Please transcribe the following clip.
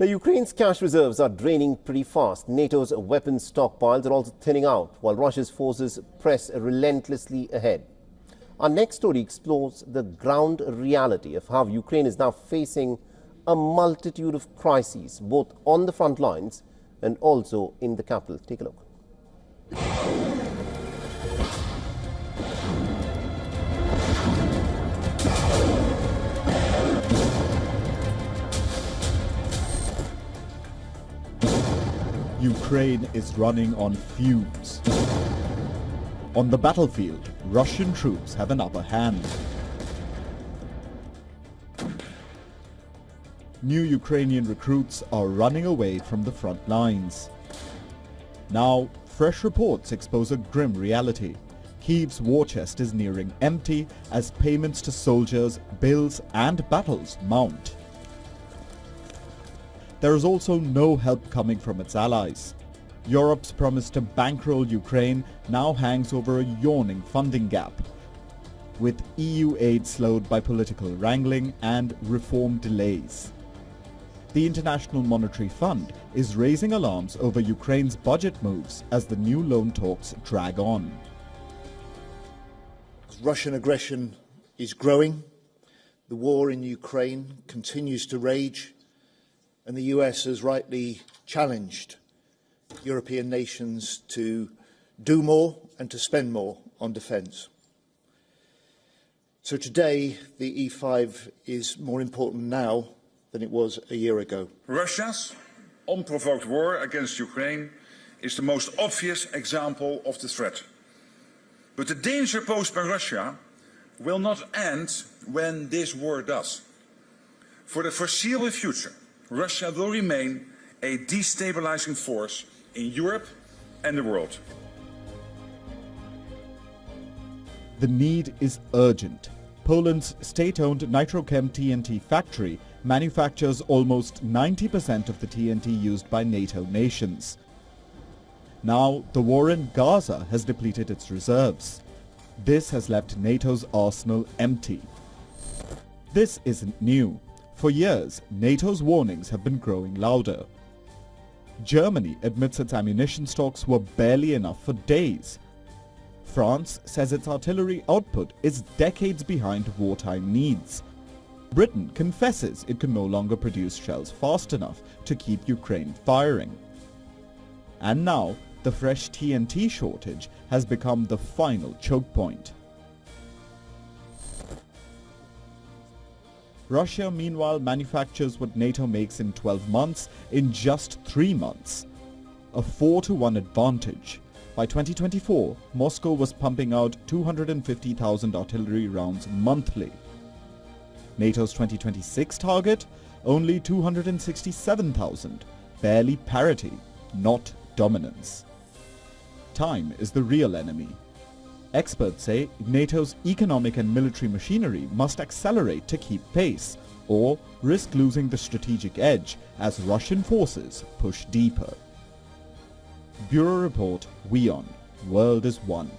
Now, Ukraine's cash reserves are draining pretty fast. NATO's weapons stockpiles are also thinning out, while Russia's forces press relentlessly ahead. Our next story explores the ground reality of how Ukraine is now facing a multitude of crises, both on the front lines and also in the capital. Take a look. Ukraine is running on fumes. On the battlefield, Russian troops have an upper hand. New Ukrainian recruits are running away from the front lines. Now, fresh reports expose a grim reality. Kyiv's war chest is nearing empty as payments to soldiers, bills and battles mount. There is also no help coming from its allies. Europe's promise to bankroll Ukraine now hangs over a yawning funding gap, with EU aid slowed by political wrangling and reform delays. The International Monetary Fund is raising alarms over Ukraine's budget moves as the new loan talks drag on. Russian aggression is growing. The war in Ukraine continues to rage, and the US has rightly challenged European nations to do more and to spend more on defence. So today, the E5 is more important now than it was a year ago. Russia's unprovoked war against Ukraine is the most obvious example of the threat. But the danger posed by Russia will not end when this war does. For the foreseeable future, Russia will remain a destabilizing force in Europe and the world. The need is urgent. Poland's state-owned Nitrochem TNT factory manufactures almost 90% of the TNT used by NATO nations. Now, the war in Gaza has depleted its reserves. This has left NATO's arsenal empty. This isn't new. For years, NATO's warnings have been growing louder. Germany admits its ammunition stocks were barely enough for days. France says its artillery output is decades behind wartime needs. Britain confesses it can no longer produce shells fast enough to keep Ukraine firing. And now, the fresh TNT shortage has become the final choke point. Russia, meanwhile, manufactures what NATO makes in 12 months in just 3 months. A 4-to-1 advantage. By 2024, Moscow was pumping out 250,000 artillery rounds monthly. NATO's 2026 target? Only 267,000. Barely parity, not dominance. Time is the real enemy. Experts say NATO's economic and military machinery must accelerate to keep pace, or risk losing the strategic edge as Russian forces push deeper. Bureau Report, WION, World is One.